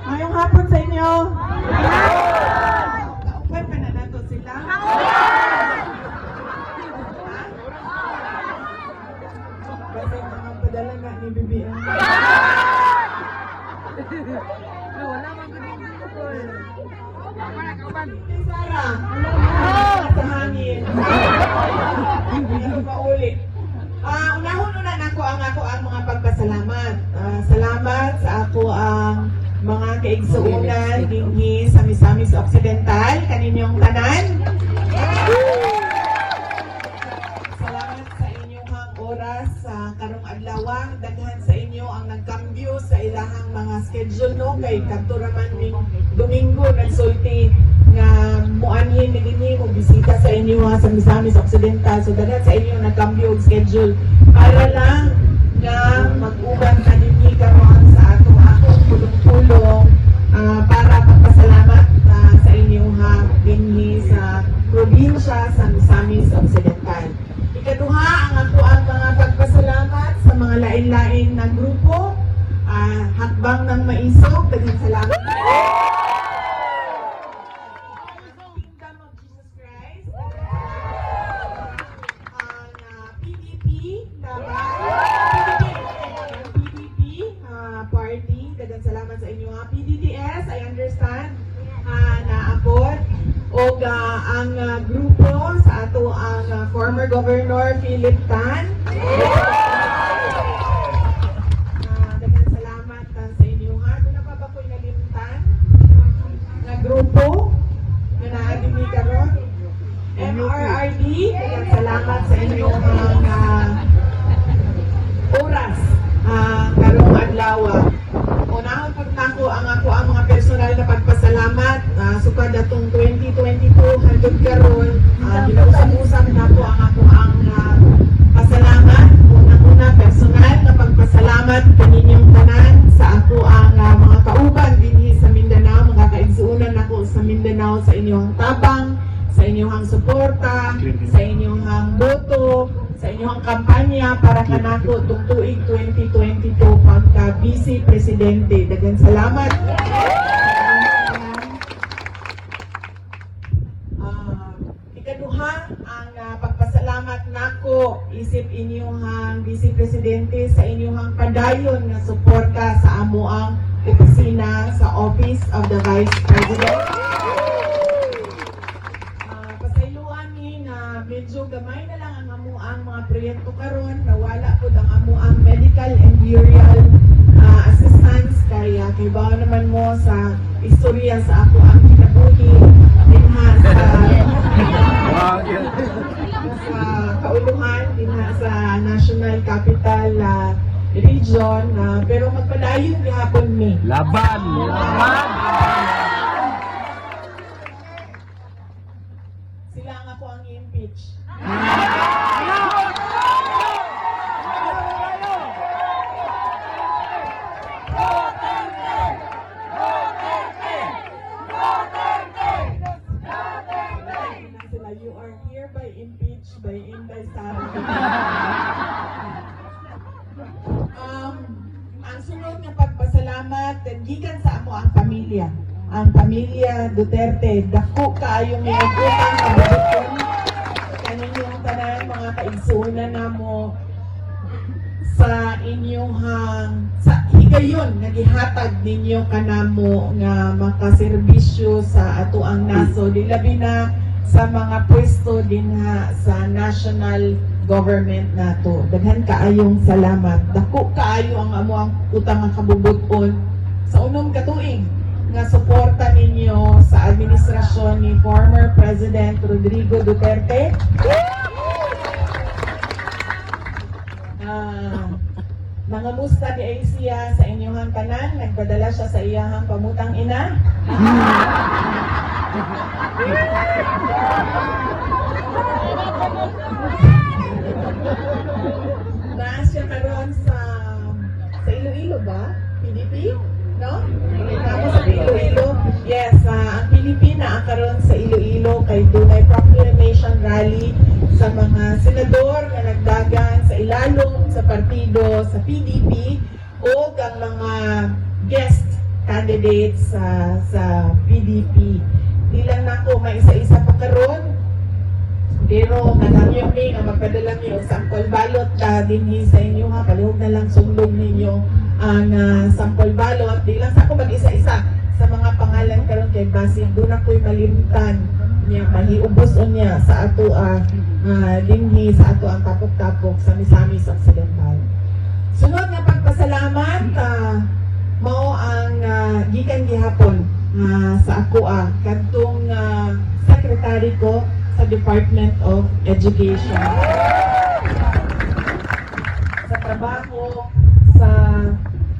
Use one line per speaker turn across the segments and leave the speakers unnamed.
Ngayong hapon sa inyo. Kaupan pa na nato sila. Kasi mga padala na ni BBM. Sarah, sa hangin. Hindi ko paulit. Unahon-una nako ang mga pagpasalamat. Salamat sa ako ang mga kaigsuunan dinhi sa Misamis Occidental kaninyong tanan. Salamat sa inyong oras sa karong adlaw. Daghan sa inyo ang nagkambyo sa ilahang mga schedule no kay kadto raman ning Domingo nagsulti nga muanhin ni dinhi mo bisita sa inyo sa Misamis Occidental. So daghan sa inyo nagkambyo og schedule para lang nga mag-uban ka dinhi karon sa ato pulong-pulong para pagpasalamat sa inyo dinhi sa probinsya sa Misamis Occidental. Ikaduha ang ako ang mga pagpasalamat sa mga lain-lain na grupo, Hakbang ng Maisog, daghang salamat. Kingdom of Jesus Christ, PDP, PDP party, daghang salamat sa inyo. PDDS, I understand, naabot. O ang grupo sa ato ang former Governor Philip Tan. Daghang salamat sa inyo ha. Doon na pa ba ko'y nalimtan? Na grupo na naadimi karon. MRRD, daghang salamat sa inyo oras karong adlaw. Unahon pag nako ang mga personal na pagpasalamat sukad atong 2022 hangtod karon ginausap-usap nako ang pasalamat una personal na pagpasalamat kaninyong tanan sa ako ang mga kauban dinhi sa Mindanao, mga kaigsuunan nako sa Mindanao sa inyong tabang, sa inyong suporta, sa inyong boto, sa inyong kampanya para kanako tung tuig 2022 pagka Vice Presidente. Daghang salamat. Ikaduha ang pagpasalamat nako isip inyong Vice Presidente sa inyong padayon na suporta sa amo ang opisina sa Office of the Vice President. Medyo gamay na lang ang amuang mga proyekto karon, nawala po ang amuang medical and burial assistance kaya kay bao naman mo sa istorya sa ako ang kinabuhi dinha sa kauluhan dinha sa National Capital Region pero magpadayon gihapon mi
laban
sila nga po ang i-impeach. Sila, you are hereby impeached by Inday Sara. Ang sunod ng pagpasalamat, gikan sa amo ang pamilya. Ang pamilya Duterte, dako kaayong mayagutang kabubuton kaninyong tanan mga kaigsuunan namo sa inyong sa higayon nagihatag ninyo kanamo nga makaserbisyo sa ato ang naso dilabi na sa mga pwesto dinha sa national government nato. Daghan kaayong salamat. Dako kaayo ang amo ang utang nga kabubuton sa unom ka tuig nga suporta ninyo sa administrasyon ni former President Rodrigo Duterte. Nangamusta di ay siya sa inyong tanan, nagpadala siya sa iyahang pamutang ina. Naas siya karon sa Iloilo ba? PDP? No? Ako sa Iloilo. Yes, ang Pilipina ang karon sa Iloilo kay dunay proclamation rally sa mga senador nga nagdagan sa ilalong sa partido sa PDP o ang mga guest candidates sa PDP. Di lang na ako may isa-isa pa karon, pero kanang yung nga magpadala niyo sample ballot dinhi sa inyo ha, palihog na lang sumlog ninyo ang sample ballot. Di lang sa ako mag-isa-isa sa mga pangalan karon kay basig doon ako'y malimtan niya mahiubos niya sa ato dinhi sa ato ang tapok-tapok sa Misamis Occidental. Sunod nga pagpasalamat mao ang gikan gihapon sa ako kadtong secretary ko sa Department of Education. Sa trabaho sa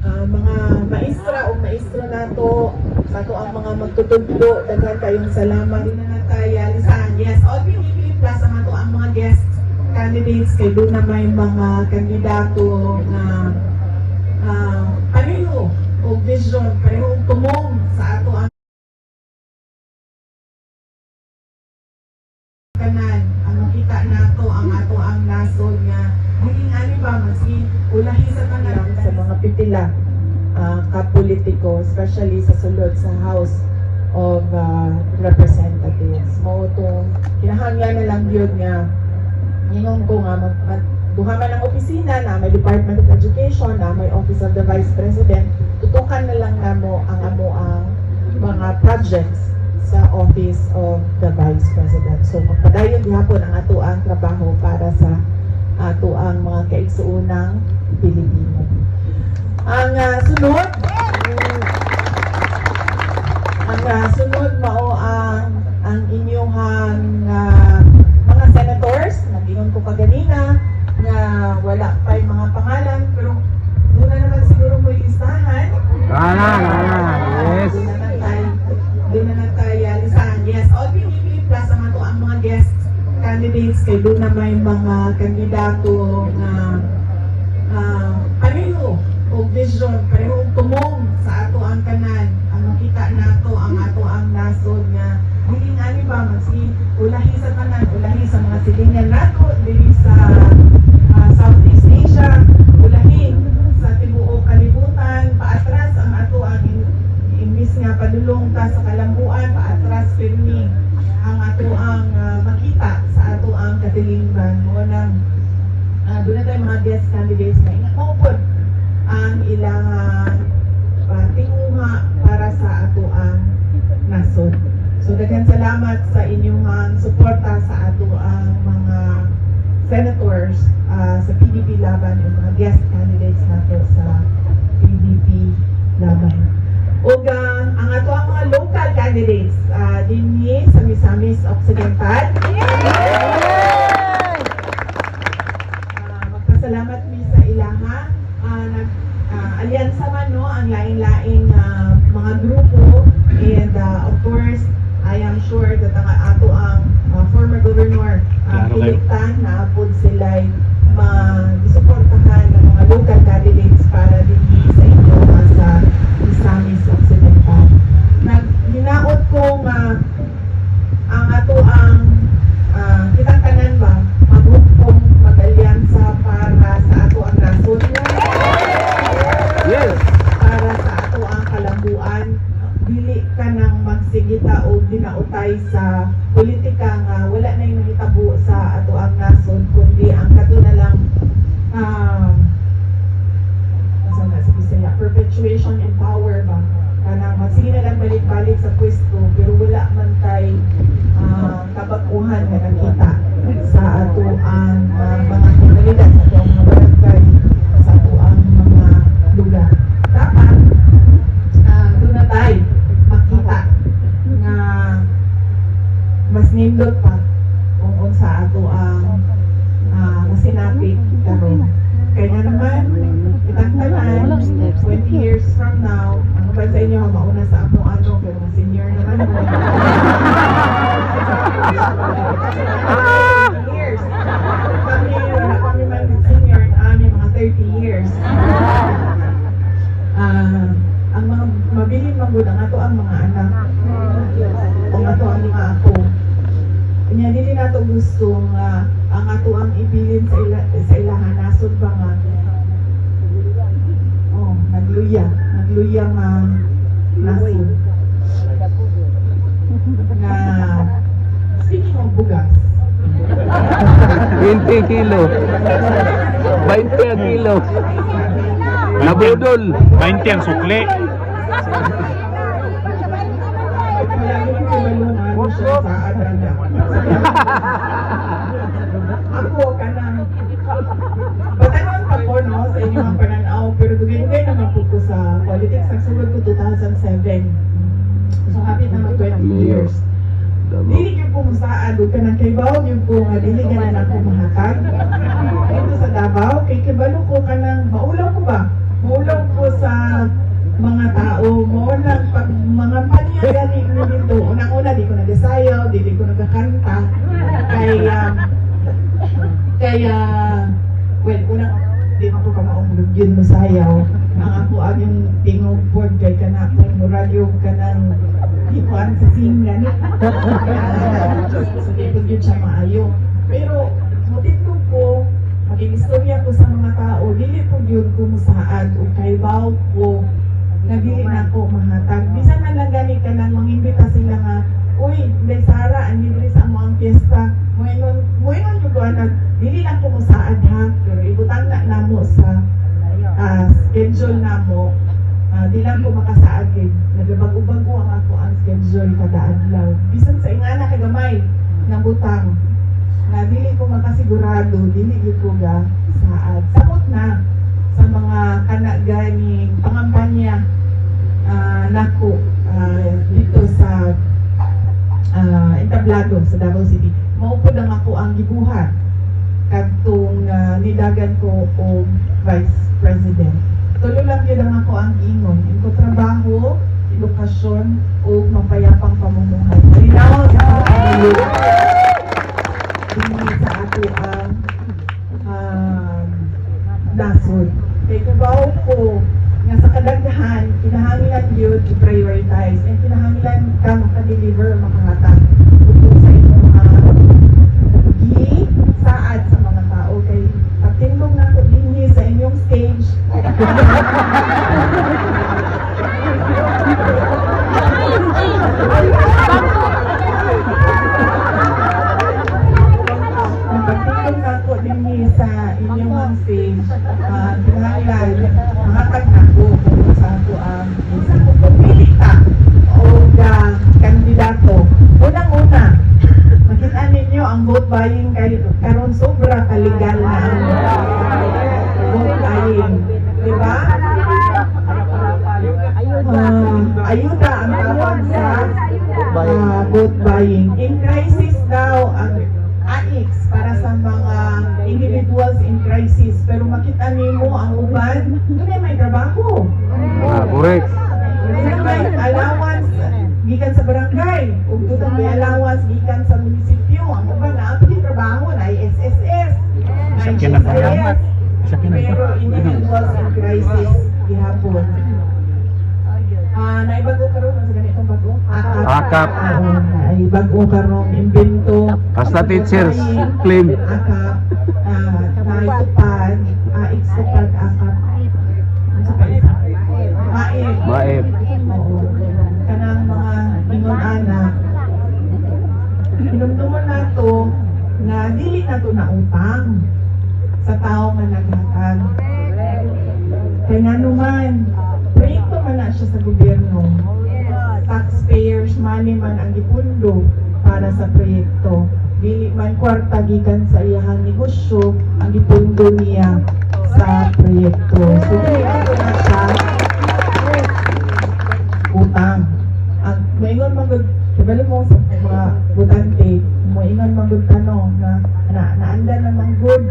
mga maestra o maestro nato, sa ato ang mga magtutugdo, daghan kayong salamat. Doon na nataya, lisahan, yes, all PDP plus ang ato ang mga guest candidates, kay doon na may mga kandidato na pareho o vision, pareho tumong sa ato ang kanan, ang makita nato ang ato ang nasod nga hiling ani ba maski ulahi sa tanan sa mga pitila kapolitiko, especially sa sulod sa House of Representatives. Mao to kinahanglan na lang yun nga ingon ko nga duha man ang opisina na may Department of Education, na may Office of the Vice President, tutukan na lang namo ang mga projects sa Office of the Vice President. So magpadayon gihapon ang ato ang trabaho para sa ato ang mga kaigsuunang Pilipino. Ang sunod mao ang inyong mga senators. Nag-ingon ko kaganina nga wala pa yung mga pangalan, pero doon na naman siguro mo listahan.
Yes.
Doon na tayo listahan. Yes, all PDP plus ang ato ang mga guest candidates, kay doon na may mga kandidato na pareho o vision, pareho tumong sa ato ang kanan, ang makita nato ang ato ang nasod nga hiling ani ba maski ulahi sa tanan, ulahi sa mga silingan nato dili sa Southeast Asia, ulahi sa tibuok kalibutan, paatras ang ato ang imbis nga padulong ta sa kalambuan, paatras pirmi ang ato ang makita sa ato ang katilingban. Mo nang doon na tayo mga guest candidates na inakopod ang ilang tinguha para sa ato ang nasod. So daghan salamat sa inyong suporta sa ato ang mga senators sa PDP laban o mga guest candidates nato sa PDP laban. O ang ato ang mga local candidates dinhi sa Misamis Occidental. Magpasalamat mi sa ilaha. Alyansa man no ang lain-laing mga grupo, and of course I am sure that ang ato ang former governor Piliktan na apod sila'y mag-suportahan ng mga local candidates para dinhi sa inyo sa Misamis Occidental. Hinaot ko ang ato ang kitang tanan ba maghugpong mag-alyansa para sa ato ang nasod.
Yes.
Para sa ato ang kalambuan, dili ka nang magsigita o dinautay sa politika nga wala na yung hitabo sa ato ang nasod, kundi ang kato na lang perpetuation in power ba, kanang sige na lang balik-balik sa pwesto pero wala man tay kabakuhan na nakita sa ato ang mga komunidad, sa ato ang mga barangay, sa ato ang mga lugar. Dapat doon na tayo makita na mas nindot pa kung sa ato ang masinapit karon. Kaya naman kitang tanan 20 years from now, ano ba sa inyo mauna sa amo pero mas senior naman mo. 20 years. Kami, wala kami man senior, mga 30 years. Ang mga mabilin magud ang ato ang mga anak o ato ang mga apo. Kanya dili nato gusto nga ang ato ang ibilin sa ilahan nasod ba nga nagluya nga nasod. Na, speaking of bugas,
20 kilo. 20 ang kilo. Nabudol.
20 ang sukli.
Malagi ko kibalungan siya sa adana. Ako ka nang batanon pa ko no sa inyong mga pananaw, pero dugay-dugay naman po ko sa politics. Nagsulod ko 2007. So happy na mag 20 years. Dili yung po musaad, ka ng kaybaw yung po nga dili ka na ako mahatag. Ito sa Davao, kay kibalo ko ka ng, maulaw ko ba? Maulaw ko sa mga tao mo ng mga panya gani ko dito. Unang-una, di ko nagasayaw, di ko nagkakanta. Kaya, well, unang, di ko ka maunglog yun masayaw. Ang ako ang yung tingog board kay ka na, kung radyo ka ng ikuan sa singan. So, di ko yun siya maayo. Pero, mutito ko, maging istorya ko sa mga tao, dili po yun kumusaad o kaybaw ko, nagili na ko mahatag. Bisan na lang gani ka nang mangimbita sila nga, uy, Day Sara, andili sa mo ang fiesta. Muingon yung buwan, dili lang kumusaad ha, pero ibutang na namo sa schedule namo. Di lang ko makasaad kay nagabago-bago ang ako ang schedule kada adlaw. Bisan sa ingana kay gamay nga butang nga dili ko makasigurado, dili gyud ko ga saad. Samot na sa mga kanaganing pangampanya nako dito sa entablado sa Davao City. Mao po lang ako ang gibuhat kadtong nidagan ko og Vice President. Tulo lang yun ang ako ang ingon. Ito trabaho, edukasyon, o mapayapang pamumuhay. Malinaw sa ato hindi sa ato ang nasod. Kaya kabaw ko nga sa kadaghan, kinahanglan yun i-prioritize and kinahanglan ka makadeliver, makahatag kung sa inyong saad sa mga tao. Kay pagtindog na ko dinhi sa inyong stage, pagtindog na ko dinhi sa inyong stage, kinahanglan mahatag na ko kung sa ako ang isa ko pumilita o kandidato. Unang-una, makita ninyo ang vote buying karon sobra kaligal na ang vote buying. Diba? Ayuda ang tawag sa vote buying. In crisis daw ang AIX para sa mga individuals in crisis. Pero makita nimo ang uban, doon ay may trabaho.
Correct.
Doon may allowance gikan sa barangay. Ug doon may allowance gikan sa munisipyo. Ang uban na ang trabaho na SSS. Na GSIS. Pero individuals in crisis gihapon. Naibago karon sa ganitong bago?
Akap.
Naibago karon imbento.
Basta teachers, claim.
Akap. Naitupad. Ikstupad akap. Maip.
Maip.
Oo. Kanang mga ingon anak. Hinumduman na to na dili na to na utang sa tao nga naghatag. Kaya nga naman, proyekto man na siya sa gobyerno. Taxpayers money man ang ipundo para sa proyekto. Dili man kwarta gikan sa iyahang negosyo ang ipundo niya sa proyekto. So, dili ako na siya utang. Ang moingon magud kibalo mo sa mga butante, moingon magud tanong na naanda naman good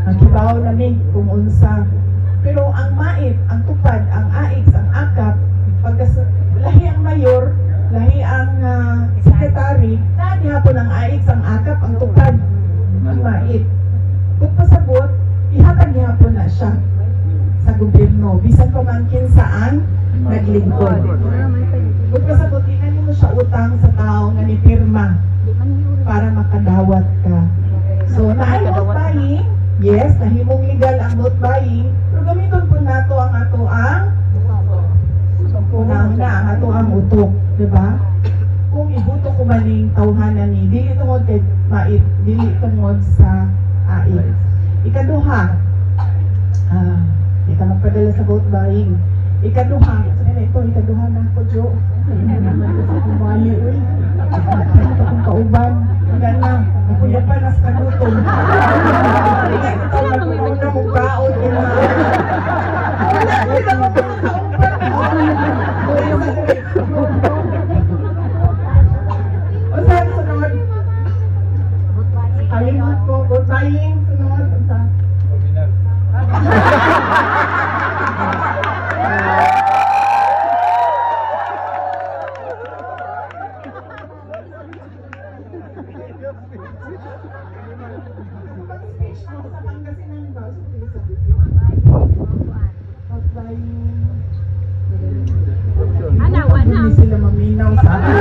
ang kibaw na mi kung unsa. Pero ang MAIP, ang tupad, ang AIX, ang AKAP, lahi ang mayor, lahi ang sekretary, na hapon ang AIX, ang AKAP, ang tupad, ang MAIP. Kung pasabot, ihatag hapon na siya sa gobyerno. Bisan pamangkin saan, naglingkod. Kung pasabot, tingnan mo siya utang sa tao nga ni pirma para makadawat ka. So, naay vote buying, yes, nahimong legal ang vote buying, pero gamiton po nato ang ato ang pait, dili tungod sa ait. Ikaduha, di ka magpadala sa vote buying. Ikaduha, ikaduha na ako, Jo. Kumali, uy. Ito kong kauban. Wala na, nakuya pa nas kagutom. Ito nagpunaw na mong baon. Wala, kita mo pa ng kauban. O saan sunod? Ayun po, vote buying, sunod. O saan? Hindi sila maminaw sa akin.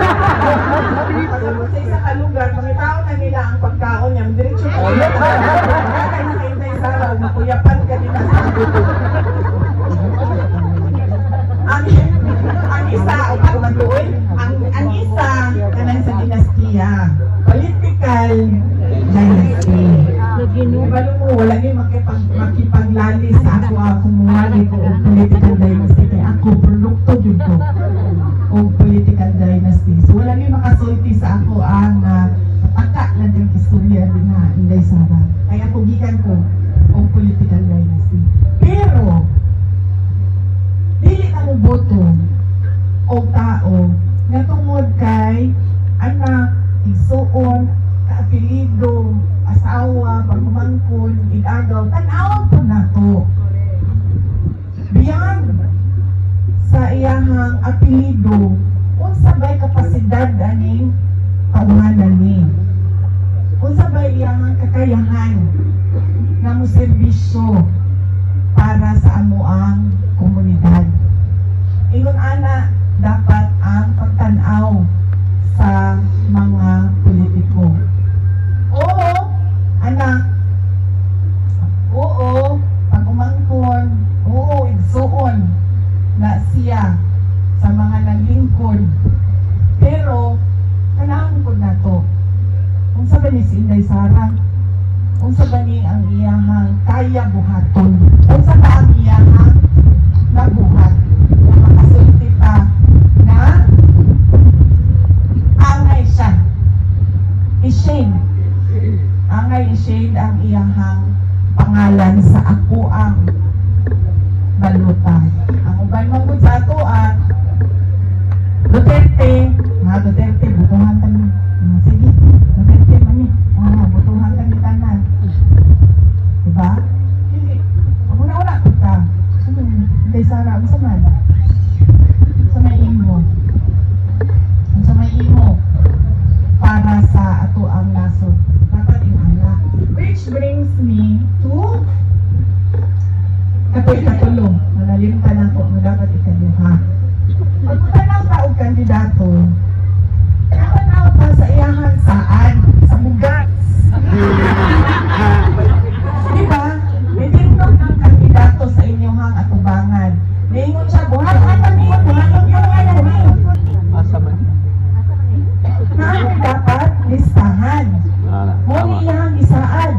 Sa isang kalugar, pangitao na nila ang pagkaon niya. Diretso ko ulit. Kaya nakahintay sa araw, makuyapan ka nila sa abuto. Ang isa, o pagmatuoy, ang isa, kanang sa dinastiya. Political dynasty. Ibalo mo, wala niyo makipaglali sa ako kumuhali ko o political dynasty. Kaya ako, produkto yun ko o political dynasty. So wala niyo makasulti sa ako ang pataka lang ng istorya din na Inday Sara. Kaya pugikan ko o political dynasty. Pero, dili ka mo boto o tao na tungod kay anak, igsuon, kaapelido, asawa, pagmamangkon, igagaw, tanaw po na to. Beyond sa iyahang apelido, unsa ba'y kapasidad aning tawanan ni? Unsa ba'y iyahang kakayahan na mo serbisyo para sa amuang komunidad? Ingon ana, dapat ang pagtanaw sa mga politiko. Oo, anak. Oo, pag-umangkon. Oo, igsuon na siya sa mga naglingkod. Pero, kanaan ko na to. Kung sa ba ni si Inday Sara, kung sa ba ni ang iyahang kaya buhaton, kung sa ba ang iyahang nabuhat, na makasulti pa na angay siya. I-shade. Angay i-shade ang iyahang pangalan sa ako ang balutan. Ang uban mong sa ato Duterte, Duterte, butuhan kami. Sige, Duterte mani. Butuhan kami tanan. Diba? Hindi. Ang una-una kita. Sabi, Inday Sara, ang saman. Sa may imo. Ang sa may imo. Para sa ato ang nasod. Dapat inhala. Which brings me to katuloy. Manalimtan ako na dapat ikaduha. Pag tanaw ka og kandidato, tanaw pa sa iyahan saan? Sa bugats. Diba? May tingnog ng kandidato sa inyong atubangan. Ningon siya, buhat-buhat kami, buhat-buhat kami. Naano dapat listahan. Muna iyang isaan.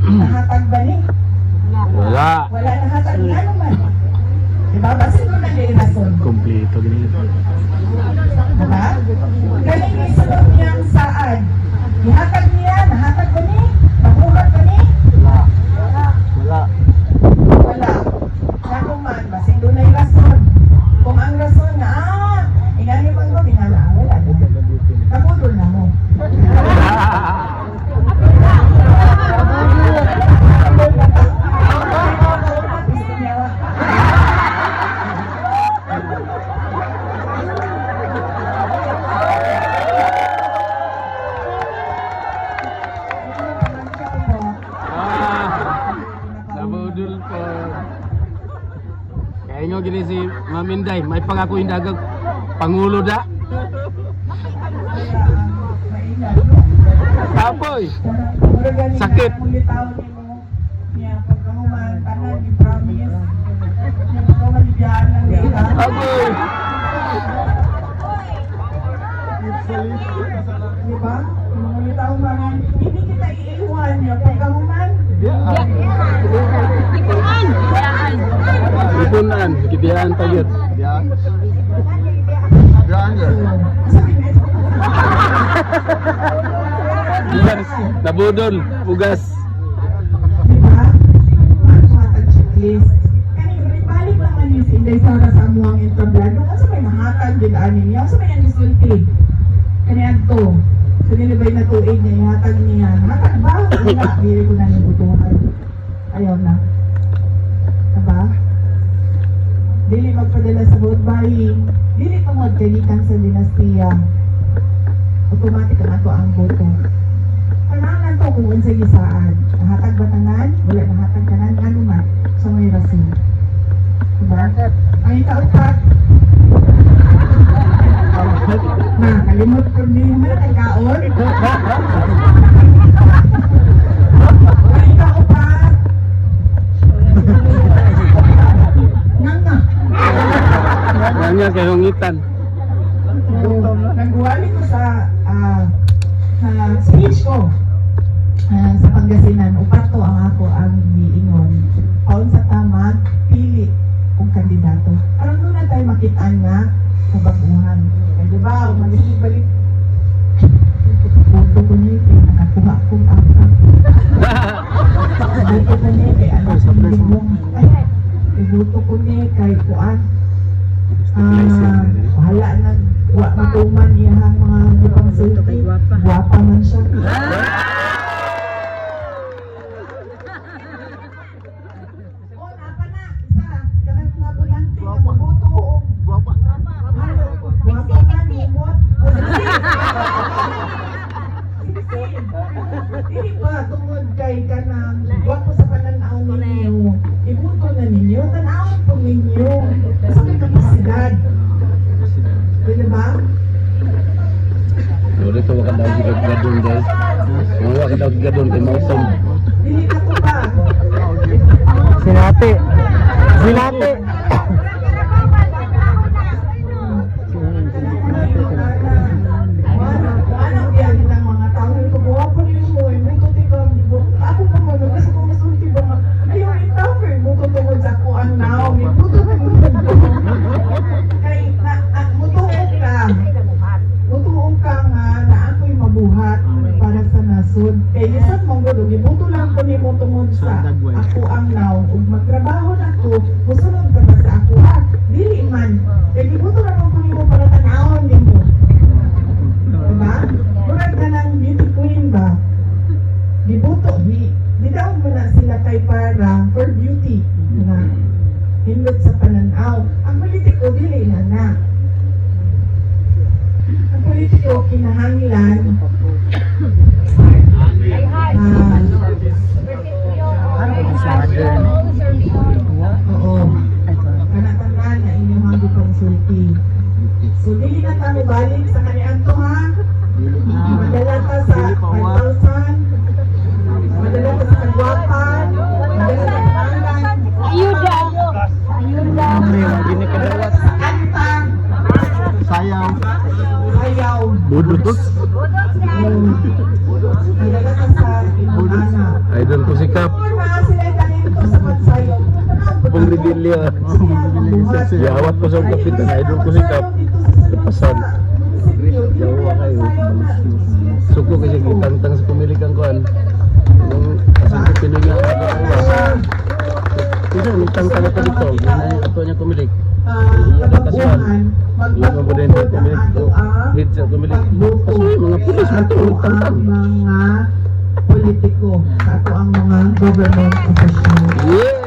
Nahatag ba ni?
Wala.
Wala nahatag ni ano man. Diba? Basin mo na yung rason.
Kompleto ganito.
Diba? Galing isunod niyang saan. Ihatag niya, nahatag ba ni? Nabuhat ba ni?
Wala.
Wala. Ano man, basin doon na yung rason. Kung ang rason na, inani man ko, dinala. Wala. Nabudol na mo.
Nabudol po. Kaya nyo gini si Maminday, may pangako hindagag Pangulo da. Tapoy. Sakit. Agoy.
Di ba? Yung mga bitaw mga hindi kita iiwan niya pagkahuman.
Ipunan, gibiyahan pa yun.
Sabi na ito.
Ugas, nabudol, ugas.
Di ba? Matag checklist. Kani balik naman yung si Inday Sara sa amuang entablado. Kasi may mahatag din anin niya. Kasi may anisulti. Kani adto. So nilibay na tuig niya, ihatag niya. Hatag ba? Wala. Dili ko na nibutuhan. Ayaw na. Diba? Dili magpadala sa vote buying. Dili tungod kalitan sa dinastiya. Automatic na to ang boto. Kailangan to kung unsay gisaan. Nahatag ba tanan? Wala nahatag tanan. Ano man? So may rason. Diba? Ang ikaupat. Na, kalimot ko din mo ang kaon. Ang ikaupat. Nga.
Kanya kay hongitan.
Nagwali ko sa speech ko sa Pangasinan. Upat to ang ako ang giingon. Paun sa tama, pili kung kandidato. Parang doon na tayo makitaan nga sa baguhan. Kaya diba, umalis balik. Puto ko niya, nakakuha kong apa. Buto ko niya, kay ano sa libong. Ay, buto ko niya, kay kuan. Bahala na matuman niya ang mga lupang sulti. Guwapa man siya. O, napa na. Isa. Kanang mga bulante na mabuto. Guwapa man, lumot. Hindi ba tungod kay kanang guwapo sa pananaw ninyo. Ibuto na ninyo. Tanawin po ninyo. Kasi may kapasidad. Pwede ba?
Dito wala ka daw gadon guys. Wala ka daw gadon kay Mausom.
Dili ka po ba?
Sinati. Sinati.
Ano yan ng mga tao ko buha po niyo mo may kuti ka ako pa mo kasi kung masulti ba ayaw itaw kay mo tungod sa ko ang now may puto kay na mutuong ka nga na ako'y mabuhat para sa nasod kay isang monggo gibuto lang ko nimo tungod sa ako ang now ug magtrabaho na ko musunod ka ba sa ako dili man kay gibuto lang ko nimo para tanawon nimo. Diba? Murag na ng beauty queen ba? Dibuto, di daw mo na sila kay para for beauty. Diba? Hindot sa pananaw. Ang politiko, dili na na. Ang politiko, kinahanglan. Oo. Kanatandaan na inyong mga konsulti. So, dili na tayo balik sa kaniang to ha. Madala ka sa 5,000. Madala ka sa kagwapan. Madala ka sa pangan.
Ayuda. Ayuda.
Sa kantang.
Sayaw.
Ayaw.
Budot.
Madala ka sa inana.
Idol ko si Kap.
Kung mga sila talento sa magsayo.
Pong rebellion. Yawat ko sa kapitan. Idol ko si Kap. Pasan. Yawa kayo. Suko kasi gitangtang sa pumilikan ko yung asan ko pinunya ako kasi nagtangtang ako dito yun ay ato niya kumilik
Kababuhan, magpapupod ang ato ang
hit sa kumilik
pagbuto
kasi mga pulis
sa
man
ato
ito
ang
nagtangtang
mga politiko, sa ato ang mga government officials.
yeah